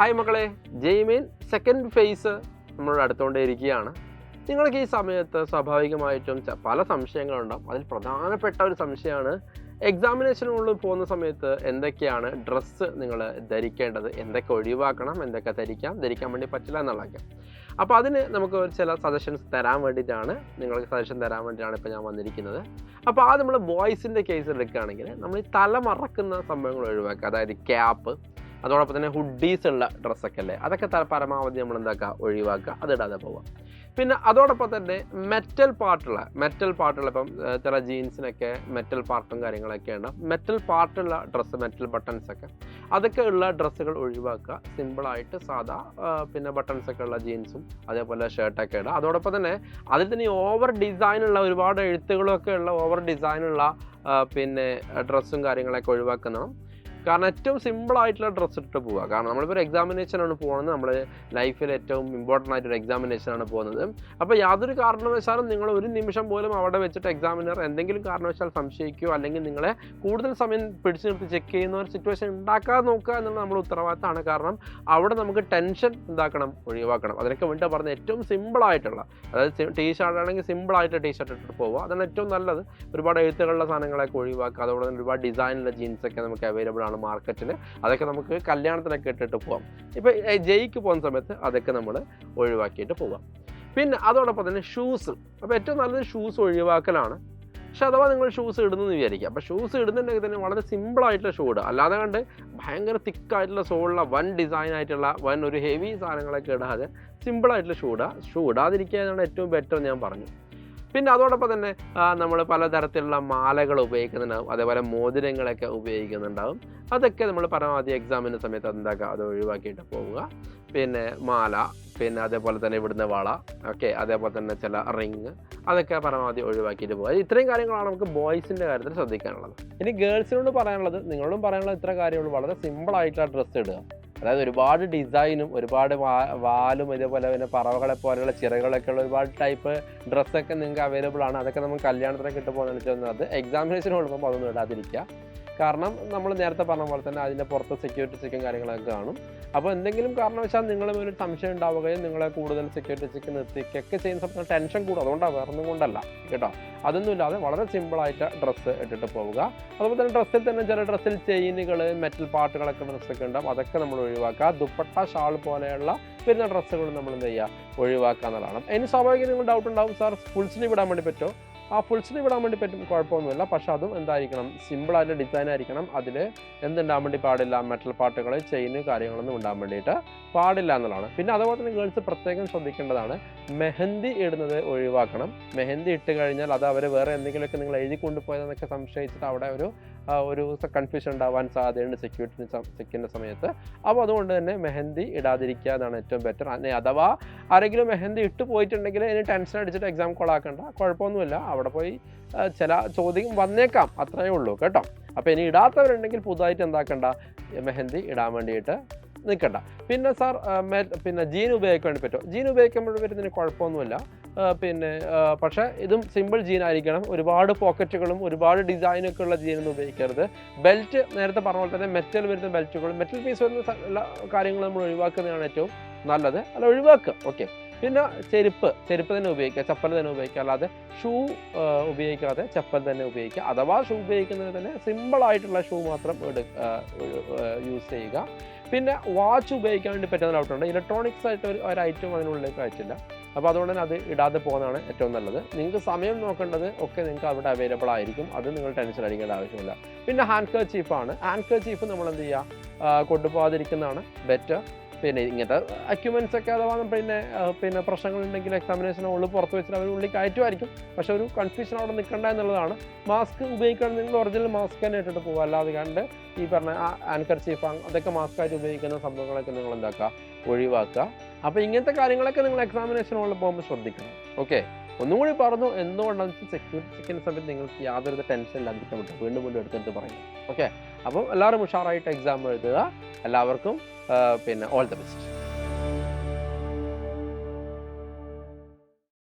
Hi മക്കളെ, ജെയ്മീൻ second phase നമ്മളോട് അടുത്തുകൊണ്ടേയിരിക്കുകയാണ്. നിങ്ങൾക്ക് ഈ സമയത്ത് സ്വാഭാവികമായിട്ടും പല സംശയങ്ങളുണ്ടാകും. അതിൽ പ്രധാനപ്പെട്ട ഒരു സംശയമാണ് എക്സാമിനേഷനുള്ളിൽ പോകുന്ന സമയത്ത് എന്തൊക്കെയാണ് ഡ്രസ്സ് നിങ്ങൾ ധരിക്കേണ്ടത്, എന്തൊക്കെ ഒഴിവാക്കണം, എന്തൊക്കെ ധരിക്കാൻ വേണ്ടി പറ്റില്ല എന്നുള്ളതൊക്കെ. അപ്പോൾ അതിന് നമുക്ക് ചില സജഷൻസ് തരാൻ വേണ്ടിയിട്ടാണ്, നിങ്ങൾക്ക് സജഷൻ തരാൻ വേണ്ടിയിട്ടാണ് ഇപ്പോൾ ഞാൻ വന്നിരിക്കുന്നത്. അപ്പോൾ ആ നമ്മൾ ബോയ്സിൻ്റെ കേസ് എടുക്കുകയാണെങ്കിൽ നമ്മൾ ഈ തല മറക്കുന്ന സംഭവങ്ങൾ ഒഴിവാക്കുക. അതായത് ക്യാപ്പ്, അതോടൊപ്പം തന്നെ ഹുഡീസ് ഉള്ള ഡ്രസ്സൊക്കെ അല്ലേ, അതൊക്കെ പരമാവധി നമ്മൾ എന്താക്കുക, ഒഴിവാക്കുക, അതിടാതെ പോവുക. പിന്നെ അതോടൊപ്പം തന്നെ മെറ്റൽ പാർട്ടുള്ള ഇപ്പം ചില ജീൻസിനൊക്കെ മെറ്റൽ പാർട്ടും കാര്യങ്ങളൊക്കെ ഉണ്ട്. മെറ്റൽ പാർട്ടുള്ള ഡ്രസ്സ്, മെറ്റൽ ബട്ടൺസൊക്കെ, അതൊക്കെ ഉള്ള ഡ്രസ്സുകൾ ഒഴിവാക്കുക. സിമ്പിളായിട്ട് സാധാ പിന്നെ ബട്ടൺസൊക്കെ ഉള്ള ജീൻസും അതേപോലെ ഷർട്ടൊക്കെ ഇടുക. അതോടൊപ്പം തന്നെ അതിൽ തന്നെ ഓവർ ഡിസൈനുള്ള ഒരുപാട് എഴുത്തുകളൊക്കെ ഉള്ള ഓവർ ഡിസൈനുള്ള പിന്നെ ഡ്രസ്സും കാര്യങ്ങളൊക്കെ ഒഴിവാക്കുന്നതാണ്. കാരണം ഏറ്റവും സിമ്പിളായിട്ടുള്ള ഡ്രസ്സ് ഇട്ട് പോവുക. കാരണം നമ്മളിപ്പോൾ ഒരു എക്സാമിനേഷനാണ് പോകുന്നത്, നമ്മുടെ ലൈഫിൽ ഏറ്റവും ഇമ്പോർട്ടൻ്റ് ആയിട്ടൊരു എക്സാമിനേഷനാണ് പോകുന്നത്. അപ്പോൾ യാതൊരു കാരണവശാലും നിങ്ങൾ ഒരു നിമിഷം പോലും അവിടെ വെച്ചിട്ട് എക്സാമിനർ എന്തെങ്കിലും കാരണവശാൽ സംശയിക്കുകയോ അല്ലെങ്കിൽ നിങ്ങളെ കൂടുതൽ സമയം പിടിച്ചു നിർത്തി ചെക്ക് ചെയ്യുന്ന ഒരു സിറ്റുവേഷൻ ഉണ്ടാക്കാതെ നോക്കുക എന്നുള്ള നമ്മുടെ ഉത്തരവാദിത്തമാണ്. കാരണം അവിടെ നമുക്ക് ടെൻഷൻ ഒഴിവാക്കണം. അതിനൊക്കെ വേണ്ടി പറഞ്ഞ ഏറ്റവും സിമ്പിളായിട്ടുള്ള, അതായത് ടീഷർട്ട് ആണെങ്കിൽ സിമ്പിളായിട്ട് ടീഷർട്ട് ഇട്ടിട്ട് പോവുക, അതാണ് ഏറ്റവും നല്ലത്. ഒരുപാട് എഴുത്തുകളുള്ള സാധനങ്ങളൊക്കെ ഒഴിവാക്കുക. അതോടെ തന്നെ ഒരുപാട് ഡിസൈനുള്ള ജീൻസൊക്കെ നമുക്ക് അവൈലബിൾ ആണ് മാർക്കറ്റിൽ. അതൊക്കെ നമുക്ക് കല്യാണത്തിനൊക്കെ ഇട്ടിട്ട് പോകാം. ഇപ്പോൾ ജയിക്ക് പോകുന്ന സമയത്ത് അതൊക്കെ നമ്മൾ ഒഴിവാക്കിയിട്ട് പോകാം. പിന്നെ അതോടൊപ്പം തന്നെ ഷൂസ്, അപ്പോൾ ഏറ്റവും നല്ലത് ഷൂസ് ഒഴിവാക്കലാണ്. പക്ഷെ അഥവാ നിങ്ങൾ ഷൂസ് ഇടുന്നെന്ന് വിചാരിക്കുക, അപ്പോൾ ഷൂസ് ഇടുന്നുണ്ടെങ്കിൽ തന്നെ വളരെ സിമ്പിളായിട്ടുള്ള ഷൂ ഇടുക. അല്ലാതെ കണ്ട് ഭയങ്കര തിക്കായിട്ടുള്ള സോളുള്ള വൻ ഡിസൈൻ ആയിട്ടുള്ള ഒരു ഹെവി സാധനങ്ങളൊക്കെ ഇടാതെ സിമ്പിളായിട്ടുള്ള ഷൂ ഇടാതിരിക്കുകയാണ് ഏറ്റവും ബെറ്റർ ഞാൻ പറഞ്ഞു. പിന്നെ അതോടൊപ്പം തന്നെ നമ്മൾ പലതരത്തിലുള്ള മാലകൾ ഉപയോഗിക്കുന്നുണ്ടാവും, അതേപോലെ മോതിരങ്ങളൊക്കെ ഉപയോഗിക്കുന്നുണ്ടാവും. അതൊക്കെ നമ്മൾ പരമാവധി എക്സാമിൻ്റെ സമയത്ത് എന്താക്കുക, അത് ഒഴിവാക്കിയിട്ട് പോവുക. പിന്നെ മാല, പിന്നെ അതേപോലെ തന്നെ ഇവിടുന്ന് വള, ഓക്കെ, അതേപോലെ തന്നെ ചില റിങ്, അതൊക്കെ പരമാവധി ഒഴിവാക്കിയിട്ട് പോകുക. ഇത്രയും കാര്യങ്ങളാണ് നമുക്ക് ബോയ്സിൻ്റെ കാര്യത്തിൽ ശ്രദ്ധിക്കാനുള്ളത്. ഇനി ഗേൾസിനോട് പറയാനുള്ളത്, നിങ്ങളോടും പറയാനുള്ളത് ഇത്ര കാര്യമുള്ളൂ. വളരെ സിമ്പിളായിട്ടുള്ള ഡ്രസ്സ് ഇടുക. അതായത് ഒരുപാട് ഡിസൈനും ഒരുപാട് വാലും ഇതേപോലെ പിന്നെ പറവകളെ പോലെയുള്ള ചിറകളൊക്കെ ഉള്ള ഒരുപാട് ടൈപ്പ് ഡ്രസ്സൊക്കെ നിങ്ങൾക്ക് അവൈലബിൾ ആണ്. അതൊക്കെ നമുക്ക് കല്യാണത്തിനൊക്കെ ഇട്ട് പോകുന്നതെന്ന് വെച്ചാൽ അത് എക്സാമിനേഷൻ കൊടുക്കുമ്പോൾ അതൊന്നും ഇടാതിരിക്കുക. കാരണം നമ്മൾ നേരത്തെ പറഞ്ഞ പോലെ തന്നെ അതിൻ്റെ പുറത്ത് സെക്യൂരിറ്റി ചെക്കും കാര്യങ്ങളൊക്കെ കാണും. അപ്പോൾ എന്തെങ്കിലും കാരണവശാൽ നിങ്ങളെ ഒരു സംശയം ഉണ്ടാവുകയും നിങ്ങളെ കൂടുതൽ സെക്യൂരിറ്റി ചെക്ക് നിർത്തിയൊക്കെ ചെയ്യുന്ന സമയത്ത് ടെൻഷൻ കൂടും. അതുകൊണ്ടാണ്, വേറൊന്നും കൊണ്ടല്ല കേട്ടോ. അതൊന്നുമില്ലാതെ വളരെ സിമ്പിളായിട്ട് ഡ്രസ്സ് ഇട്ടിട്ട് പോവുക. അതുപോലെ തന്നെ ഡ്രസ്സിൽ തന്നെ ചില ഡ്രസ്സിൽ ചെയിനുകൾ, മെറ്റൽ പാർട്ടുകളൊക്കെ ഡ്രസ്സൊക്കെ ഉണ്ടാവും, അതൊക്കെ നമ്മൾ ഒഴിവാക്കുക. ദുപ്പട്ട, ഷാൾ പോലെയുള്ള വരുന്ന ഡ്രസ്സുകൾ നമ്മൾ എന്ത് ചെയ്യുക, ഒഴിവാക്കുക എന്നുള്ളതാണ്. ഇനി സ്വാഭാവികം നിങ്ങൾ ഡൗട്ട് ഉണ്ടാവും, സാർ ഫുൾ സ്ലീവ് ഇടാൻ വേണ്ടി പറ്റുമോ? ആ ഫുൾ സ്ലീവ് ഇടാൻ വേണ്ടി പറ്റും, കുഴപ്പമൊന്നുമില്ല. പക്ഷെ അതും എന്തായിരിക്കണം, സിമ്പിളായിട്ട് ഡിസൈൻ ആയിരിക്കണം. അതിൽ എന്തുണ്ടാകാൻ വേണ്ടി പാടില്ല, മെറ്റൽ പാർട്ടുകൾ, ചെയിന് കാര്യങ്ങളൊന്നും ഉണ്ടാകാൻ വേണ്ടിയിട്ട് പാടില്ല എന്നുള്ളതാണ്. പിന്നെ അതുപോലെ തന്നെ ഗേൾസ് പ്രത്യേകം ശ്രദ്ധിക്കേണ്ടതാണ്, മെഹന്തി ഇടുന്നത് ഒഴിവാക്കണം. മെഹന്തി ഇട്ട് കഴിഞ്ഞാൽ അത് അവർ വേറെ എന്തെങ്കിലുമൊക്കെ നിങ്ങൾ എഴുതി കൊണ്ടുപോയതെന്നൊക്കെ സംശയിച്ചിട്ട് അവിടെ ഒരു കൺഫ്യൂഷൻ ഉണ്ടാവാൻ സാധ്യതയുണ്ട് ചെക്കിൻ്റെ സമയത്ത്. അപ്പോൾ അതുകൊണ്ട് തന്നെ മെഹന്തി ഇടാതിരിക്കുക എന്നാണ് ഏറ്റവും ബെറ്റർ. അഥവാ ആരെങ്കിലും മെഹന്തി ഇട്ട് പോയിട്ടുണ്ടെങ്കിൽ ഇനി ടെൻഷൻ അടിച്ചിട്ട് എക്സാം കൊളാക്കണ്ട, കുഴപ്പമൊന്നുമില്ല. അവിടെ പോയി ചില ചോദ്യം വന്നേക്കാം, അത്രയേ ഉള്ളൂ കേട്ടോ. അപ്പോൾ ഇനി ഇടാത്തവരുണ്ടെങ്കിൽ പുതുതായിട്ട് എന്താക്കണ്ട, മെഹന്തി ഇടാൻ വേണ്ടിയിട്ട് നിൽക്കണ്ട. പിന്നെ സാർ പിന്നെ ജീൻ ഉപയോഗിക്കാൻ വേണ്ടി പറ്റുമോ? ജീൻ ഉപയോഗിക്കുമ്പോൾ വരുന്നതിന് കുഴപ്പമൊന്നുമില്ല. പിന്നെ പക്ഷേ ഇതും സിമ്പിൾ ജീൻ ആയിരിക്കണം. ഒരുപാട് പോക്കറ്റുകളും ഒരുപാട് ഡിസൈനൊക്കെ ഉള്ള ജീനൊന്നും ഉപയോഗിക്കരുത്. ബെൽറ്റ് നേരത്തെ പറഞ്ഞ പോലെ തന്നെ മെറ്റൽ വരുന്ന ബെൽറ്റുകളും മെറ്റൽ പീസ് വരുന്ന എല്ലാ കാര്യങ്ങളും നമ്മൾ ഒഴിവാക്കുന്നതാണ് ഏറ്റവും നല്ലത്. അല്ല, ഒഴിവാക്കുക. ഓക്കെ. പിന്നെ ചെരുപ്പ് തന്നെ ഉപയോഗിക്കുക, ചപ്പൽ തന്നെ ഉപയോഗിക്കുക. അല്ലാതെ ഷൂ ഉപയോഗിക്കാതെ ചപ്പൽ തന്നെ ഉപയോഗിക്കുക. അഥവാ ഷൂ ഉപയോഗിക്കുന്നതിന് തന്നെ സിമ്പിളായിട്ടുള്ള ഷൂ മാത്രം യൂസ് ചെയ്യുക. പിന്നെ വാച്ച് ഉപയോഗിക്കാൻ വേണ്ടി പറ്റുന്ന ഡൗട്ടുണ്ട്. ഇലക്ട്രോണിക്സ് ആയിട്ട് ഒരു ഐറ്റം അതിനുള്ളിലേക്ക് അയച്ചില്ല. അപ്പോൾ അതുകൊണ്ട് തന്നെ അത് ഇടാതെ പോകുന്നതാണ് ഏറ്റവും നല്ലത്. നിങ്ങൾക്ക് സമയം നോക്കേണ്ടത് ഒക്കെ നിങ്ങൾക്ക് അവിടെ അവൈലബിൾ ആയിരിക്കും, അത് നിങ്ങൾ ടെൻഷൻ അടിക്കേണ്ട ആവശ്യമില്ല. പിന്നെ ഹാൻഡ് കർച്ചീഫാണ്. ഹാൻഡ് കർച്ചീഫ് നമ്മൾ എന്ത് ചെയ്യുക, കൊണ്ടുപോകാതിരിക്കുന്നതാണ് ബെറ്റർ. പിന്നെ ഇങ്ങനത്തെ അക്യുമെൻറ്റ്സ് ഒക്കെ അഥവാ പിന്നെ പ്രശ്നങ്ങളുണ്ടെങ്കിൽ എക്സാമിനേഷൻ ഉള്ളിൽ പുറത്ത് വെച്ചിട്ട് അവർ ഉള്ളിൽ കയറ്റുമായിരിക്കും. പക്ഷേ ഒരു കൺഫ്യൂഷൻ അവിടെ നിൽക്കേണ്ട എന്നുള്ളതാണ്. മാസ്ക് ഉപയോഗിക്കുകയാണെങ്കിൽ നിങ്ങൾ ഒറിജിനൽ മാസ്ക് തന്നെ ഇട്ടിട്ട് പോകുക. അല്ലാതെ കണ്ട് ഈ പറഞ്ഞ ആൻകർച്ചീഫ് അതൊക്കെ മാസ്കായിട്ട് ഉപയോഗിക്കുന്ന സംഭവങ്ങളൊക്കെ നിങ്ങൾ എന്താക്കുക, ഒഴിവാക്കുക. അപ്പോൾ ഇങ്ങനത്തെ കാര്യങ്ങളൊക്കെ നിങ്ങൾ എക്സാമിനേഷനുള്ളിൽ പോകുമ്പോൾ ശ്രദ്ധിക്കണം. ഓക്കെ. ഒന്നുകൂടി പറഞ്ഞു, എന്തുകൊണ്ടാണെന്ന് വെച്ചാൽ സെക്യൂരിറ്റി ചെക്കിൻ്റെ സമയത്ത് നിങ്ങൾക്ക് യാതൊരു ടെൻഷൻ ഇല്ലാതിരിക്കാൻ പറ്റും. വീണ്ടും എടുത്തെടുത്ത് പറയും. ഓക്കെ. അപ്പം എല്ലാവരും ഉഷാറായിട്ട് എക്സാം എഴുതുക. എല്ലാവർക്കും പിന്നെ ഓൾ ദ ബെസ്റ്റ്.